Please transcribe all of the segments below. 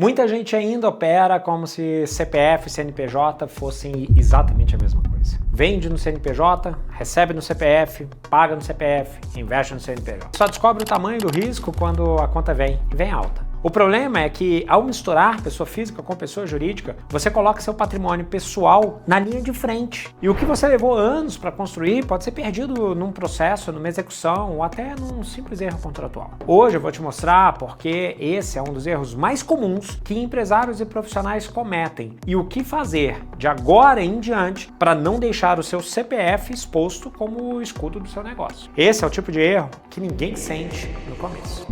Muita gente ainda opera como se CPF e CNPJ fossem exatamente a mesma coisa. Vende no CNPJ, recebe no CPF, paga no CPF, investe no CNPJ. Só descobre o tamanho do risco quando a conta vem alta. O problema é que, ao misturar pessoa física com pessoa jurídica, você coloca seu patrimônio pessoal na linha de frente. E o que você levou anos para construir pode ser perdido num processo, numa execução ou até num simples erro contratual. Hoje eu vou te mostrar porque esse é um dos erros mais comuns que empresários e profissionais cometem e o que fazer de agora em diante para não deixar o seu CPF exposto como o escudo do seu negócio. Esse é o tipo de erro que ninguém sente no começo.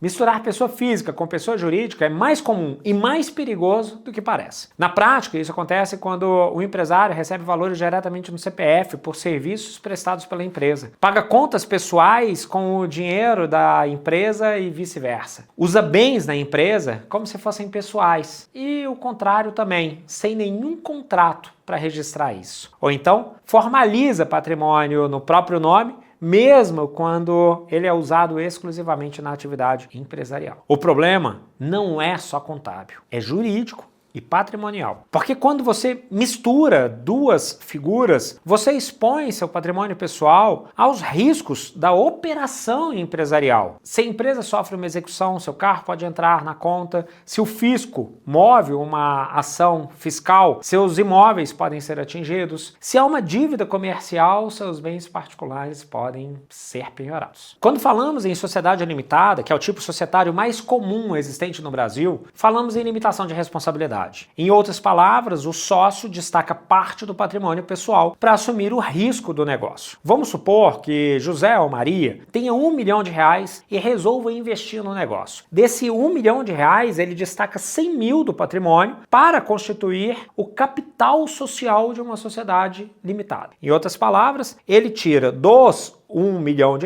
Misturar pessoa física com pessoa jurídica é mais comum e mais perigoso do que parece. Na prática, isso acontece quando o empresário recebe valores diretamente no CPF por serviços prestados pela empresa. Paga contas pessoais com o dinheiro da empresa e vice-versa. Usa bens na empresa como se fossem pessoais. E o contrário também, sem nenhum contrato para registrar isso. Ou então, formaliza patrimônio no próprio nome, mesmo quando ele é usado exclusivamente na atividade empresarial. O problema não é só contábil, é jurídico e patrimonial. Porque quando você mistura duas figuras, você expõe seu patrimônio pessoal aos riscos da operação empresarial. Se a empresa sofre uma execução, seu carro pode entrar na conta. Se o fisco move uma ação fiscal, seus imóveis podem ser atingidos. Se há uma dívida comercial, seus bens particulares podem ser penhorados. Quando falamos em sociedade limitada, que é o tipo societário mais comum existente no Brasil, falamos em limitação de responsabilidade. Em outras palavras, o sócio destaca parte do patrimônio pessoal para assumir o risco do negócio. Vamos supor que José ou Maria tenham R$1 milhão e resolvam investir no negócio. Desse R$1 milhão, ele destaca 100 mil do patrimônio para constituir o capital social de uma sociedade limitada. Em outras palavras, ele tira dos R$1 milhão,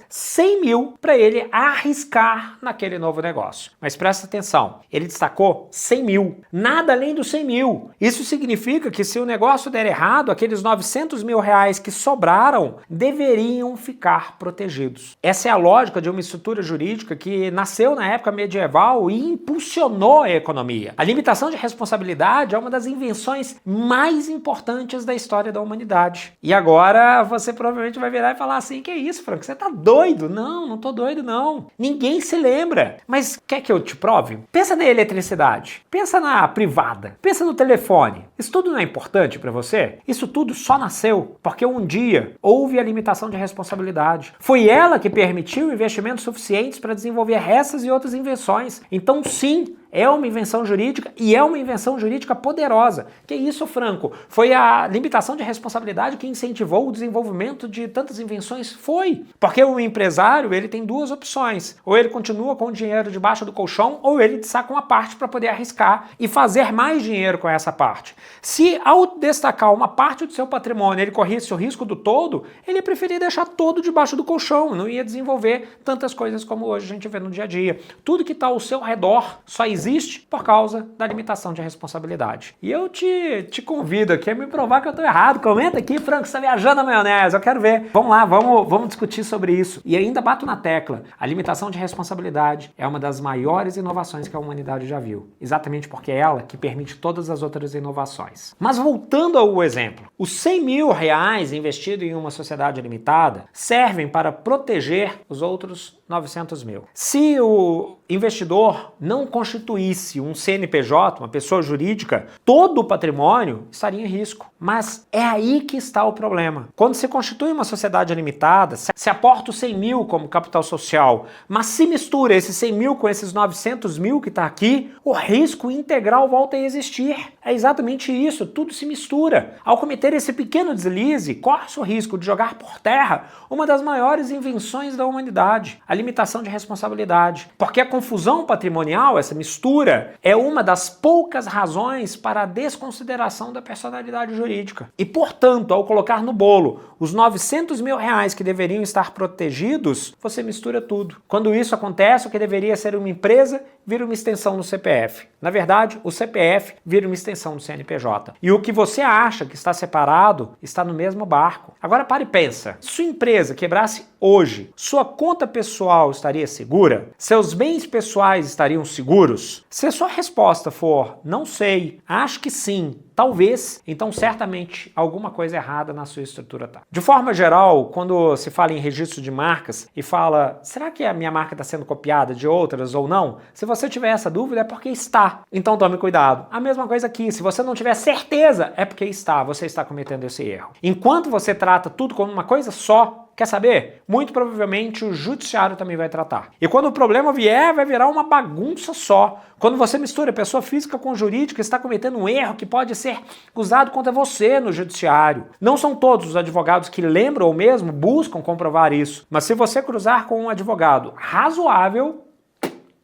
100 mil para ele arriscar naquele novo negócio. Mas presta atenção, ele destacou 100 mil, nada além dos 100 mil. Isso significa que se o negócio der errado, aqueles R$900 mil que sobraram deveriam ficar protegidos. Essa é a lógica de uma estrutura jurídica que nasceu na época medieval e impulsionou a economia. A limitação de responsabilidade é uma das invenções mais importantes da história da humanidade. E agora você provavelmente vai virar e falar assim, que é isso, Franco? Você tá doido? Não, não tô doido não. Ninguém se lembra. Mas quer que eu te prove? Pensa na eletricidade, pensa na privada, pensa no telefone. Isso tudo não é importante para você? Isso tudo só nasceu porque um dia houve a limitação de responsabilidade. Foi ela que permitiu investimentos suficientes para desenvolver essas e outras invenções. Então sim, é uma invenção jurídica e é uma invenção jurídica poderosa. Que isso, Franco? Foi a limitação de responsabilidade que incentivou o desenvolvimento de tantas invenções? Foi. Porque o empresário, ele tem duas opções. Ou ele continua com o dinheiro debaixo do colchão, ou ele saca uma parte para poder arriscar e fazer mais dinheiro com essa parte. Se ao destacar uma parte do seu patrimônio ele corresse o risco do todo, ele preferia deixar todo debaixo do colchão, não ia desenvolver tantas coisas como hoje a gente vê no dia a dia. Tudo que está ao seu redor só existe por causa da limitação de responsabilidade. E eu te convido aqui a me provar que eu estou errado. Comenta aqui, Franco, você está viajando na maionese, eu quero ver. Vamos lá, vamos discutir sobre isso. E ainda bato na tecla, a limitação de responsabilidade é uma das maiores inovações que a humanidade já viu. Exatamente porque é ela que permite todas as outras inovações. Mas voltando ao exemplo, os 100 mil reais investidos em uma sociedade limitada servem para proteger os outros 900 mil. Se o investidor não constituísse um CNPJ, uma pessoa jurídica, todo o patrimônio estaria em risco. Mas é aí que está o problema. Quando se constitui uma sociedade limitada, se aporta os 100 mil como capital social, mas se mistura esses 100 mil com esses 900 mil que está aqui, o risco integral volta a existir. É exatamente isso, tudo se mistura. Ao cometer esse pequeno deslize, corre-se o risco de jogar por terra uma das maiores invenções da humanidade, a limitação de responsabilidade. Porque a confusão patrimonial, essa mistura, é uma das poucas razões para a desconsideração da personalidade jurídica. E, portanto, ao colocar no bolo os 900 mil reais que deveriam estar protegidos, você mistura tudo. Quando isso acontece, o que deveria ser uma empresa vira uma extensão no CPF. Na verdade, o CPF vira uma extensão do CNPJ. E o que você acha que está separado está no mesmo barco. Agora pare e pensa. Se sua empresa quebrasse hoje, sua conta pessoal pessoal estaria segura? Seus bens pessoais estariam seguros? Se a sua resposta for não sei, acho que sim, talvez, então certamente alguma coisa errada na sua estrutura tá. De forma geral, quando se fala em registro de marcas e fala, será que a minha marca está sendo copiada de outras ou não? Se você tiver essa dúvida é porque está, então tome cuidado. A mesma coisa aqui, se você não tiver certeza é porque está, você está cometendo esse erro. Enquanto você trata tudo como uma coisa só, quer saber? Muito provavelmente o judiciário também vai tratar. E quando o problema vier, vai virar uma bagunça só. Quando você mistura pessoa física com jurídica, está cometendo um erro que pode ser usado contra você no judiciário. Não são todos os advogados que lembram ou mesmo buscam comprovar isso. Mas se você cruzar com um advogado razoável,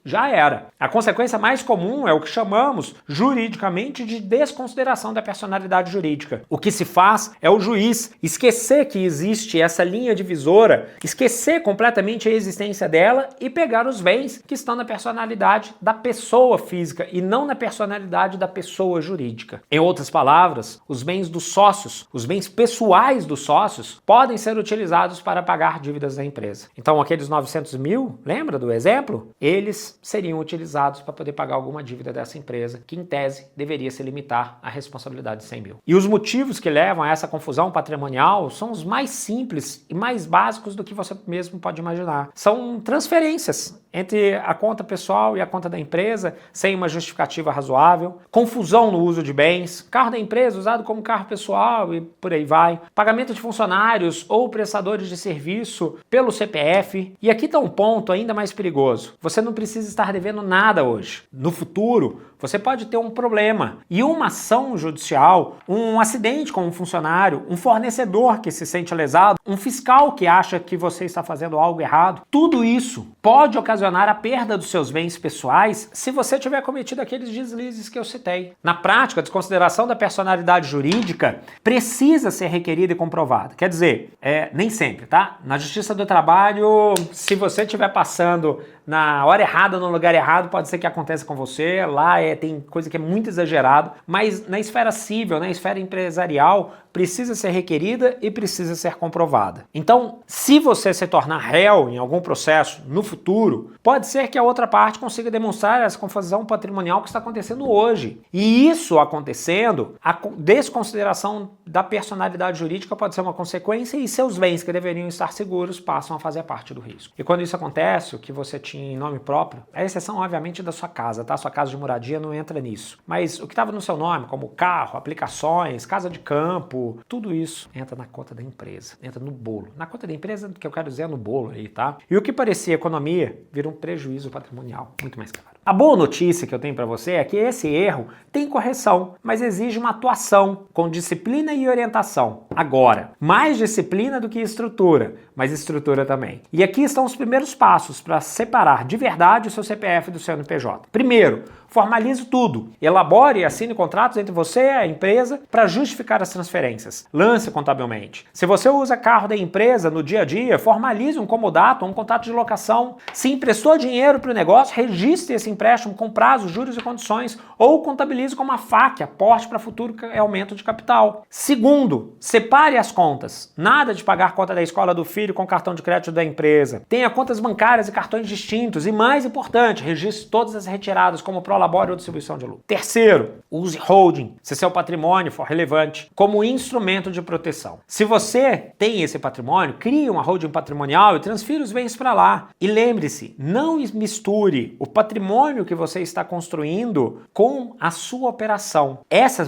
já era. A consequência mais comum é o que chamamos juridicamente de desconsideração da personalidade jurídica. O que se faz é o juiz esquecer que existe essa linha divisora, esquecer completamente a existência dela e pegar os bens que estão na personalidade da pessoa física e não na personalidade da pessoa jurídica. Em outras palavras, os bens dos sócios, os bens pessoais dos sócios, podem ser utilizados para pagar dívidas da empresa. Então aqueles 900 mil, lembra do exemplo? Eles seriam utilizados para poder pagar alguma dívida dessa empresa, que em tese deveria se limitar à responsabilidade de 100 mil. E os motivos que levam a essa confusão patrimonial são os mais simples e mais básicos do que você mesmo pode imaginar. São transferências entre a conta pessoal e a conta da empresa, sem uma justificativa razoável, confusão no uso de bens, carro da empresa usado como carro pessoal e por aí vai, pagamento de funcionários ou prestadores de serviço pelo CPF. E aqui está um ponto ainda mais perigoso. Você não precisa estar devendo nada hoje. No futuro, você pode ter um problema e uma ação judicial, um acidente com um funcionário, um fornecedor que se sente lesado, um fiscal que acha que você está fazendo algo errado. Tudo isso pode ocasionar a perda dos seus bens pessoais se você tiver cometido aqueles deslizes que eu citei. Na prática, a desconsideração da personalidade jurídica precisa ser requerida e comprovada. Quer dizer, nem sempre, tá? Na Justiça do Trabalho, se você estiver passando na hora errada, no lugar errado, pode ser que aconteça com você. Lá tem coisa que é muito exagerado, mas na esfera civil, na esfera empresarial, precisa ser requerida e precisa ser comprovada. Então, se você se tornar réu em algum processo no futuro, pode ser que a outra parte consiga demonstrar essa confusão patrimonial que está acontecendo hoje. E isso acontecendo, a desconsideração da personalidade jurídica pode ser uma consequência e seus bens que deveriam estar seguros passam a fazer parte do risco. E quando isso acontece, o que você tinha em nome próprio, a exceção, obviamente, da sua casa, tá? Sua casa de moradia não entra nisso. Mas o que estava no seu nome, como carro, aplicações, casa de campo, tudo isso entra na conta da empresa, entra no bolo. Na conta da empresa, que eu quero dizer é no bolo aí, tá? E o que parecia economia vira um prejuízo patrimonial muito mais caro. A boa notícia que eu tenho para você é que esse erro tem correção, mas exige uma atuação com disciplina e orientação. Agora, mais disciplina do que estrutura, mas estrutura também. E aqui estão os primeiros passos para separar de verdade o seu CPF do seu CNPJ. Primeiro, formalize tudo. Elabore e assine contratos entre você e a empresa para justificar as transferências. Lance contabilmente. Se você usa carro da empresa no dia a dia, formalize um comodato ou um contrato de locação. Se emprestou dinheiro para o negócio, registre esse empréstimo com prazo, juros e condições ou contabilize como uma FAQ, aporte para futuro aumento de capital. Segundo, separe as contas. Nada de pagar conta da escola do filho com cartão de crédito da empresa. Tenha contas bancárias e cartões distintos. E mais importante, registre todas as retiradas como prolabore ou distribuição de lucro. Terceiro, use holding, se seu patrimônio for relevante, como instrumento de proteção. Se você tem esse patrimônio, crie uma holding patrimonial e transfira os bens para lá. E lembre-se, não misture o patrimônio que você está construindo com a sua operação. Essa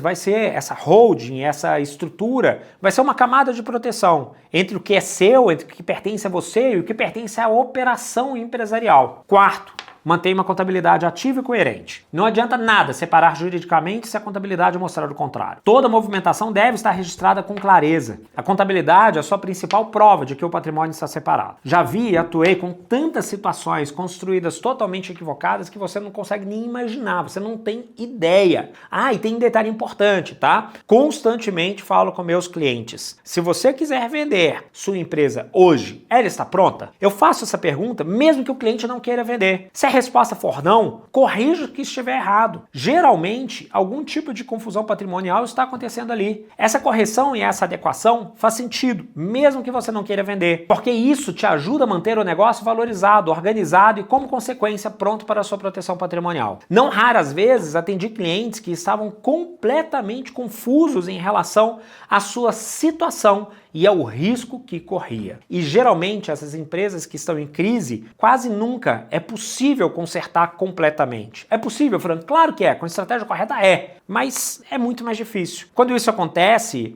holding, essa estrutura, vai ser uma camada de proteção entre o que é seu, entre o que pertence a você e o que pertence à operação empresarial. Quarto, mantenha uma contabilidade ativa e coerente. Não adianta nada separar juridicamente se a contabilidade mostrar o contrário. Toda movimentação deve estar registrada com clareza. A contabilidade é a sua principal prova de que o patrimônio está separado. Já vi e atuei com tantas situações construídas totalmente equivocadas que você não consegue nem imaginar, você não tem ideia. E tem um detalhe importante, tá? Constantemente falo com meus clientes. Se você quiser vender sua empresa hoje, ela está pronta? Eu faço essa pergunta mesmo que o cliente não queira vender. Se a resposta for não, corrija o que estiver errado. Geralmente, algum tipo de confusão patrimonial está acontecendo ali. Essa correção e essa adequação faz sentido, mesmo que você não queira vender, porque isso te ajuda a manter o negócio valorizado, organizado e, como consequência, pronto para a sua proteção patrimonial. Não raras vezes atendi clientes que estavam completamente confusos em relação à sua situação e ao risco que corria. E geralmente essas empresas que estão em crise, quase nunca é possível consertar completamente. É possível, Fran? Claro que é, com a estratégia correta é, mas é muito mais difícil. Quando isso acontece,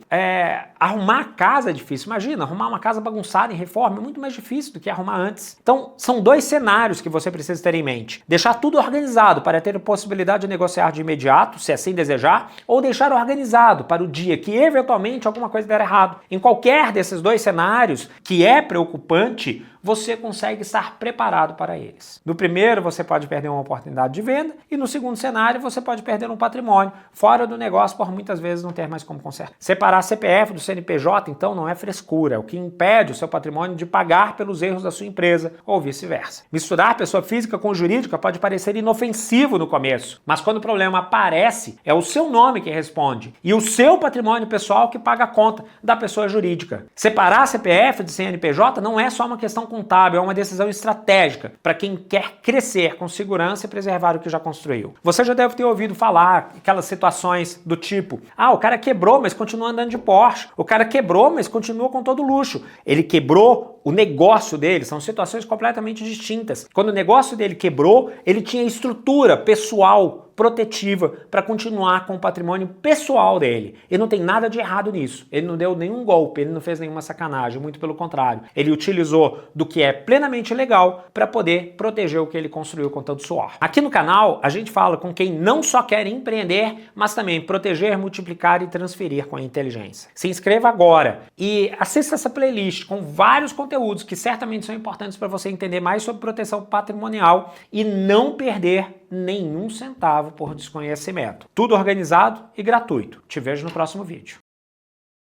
arrumar a casa é difícil. Imagina, arrumar uma casa bagunçada em reforma é muito mais difícil do que arrumar antes. Então, são dois cenários que você precisa ter em mente. Deixar tudo organizado para ter a possibilidade de negociar de imediato, se assim desejar, ou deixar organizado para o dia que eventualmente alguma coisa der errado. Em qualquer desses dois cenários, que é preocupante, você consegue estar preparado para eles. No primeiro, você pode perder uma oportunidade de venda e no segundo cenário, você pode perder um patrimônio fora do negócio por muitas vezes não ter mais como consertar. Separar CPF do CNPJ, então, não é frescura, é o que impede o seu patrimônio de pagar pelos erros da sua empresa ou vice-versa. Misturar pessoa física com jurídica pode parecer inofensivo no começo, mas quando o problema aparece, é o seu nome que responde e o seu patrimônio pessoal que paga a conta da pessoa jurídica. Separar CPF de CNPJ não é só uma questão contábil, é uma decisão estratégica para quem quer crescer com segurança e preservar o que já construiu. Você já deve ter ouvido falar aquelas situações do tipo: o cara quebrou, mas continua andando de Porsche. O cara quebrou, mas continua com todo luxo. Ele quebrou o negócio dele, são situações completamente distintas. Quando o negócio dele quebrou, ele tinha estrutura pessoal protetiva para continuar com o patrimônio pessoal dele. E não tem nada de errado nisso. Ele não deu nenhum golpe, ele não fez nenhuma sacanagem, muito pelo contrário. Ele utilizou do que é plenamente legal para poder proteger o que ele construiu com tanto suor. Aqui no canal, a gente fala com quem não só quer empreender, mas também proteger, multiplicar e transferir com a inteligência. Se inscreva agora e assista essa playlist com vários conteúdos que certamente são importantes para você entender mais sobre proteção patrimonial e não perder nenhum centavo por desconhecimento. Tudo organizado e gratuito. Te vejo no próximo vídeo.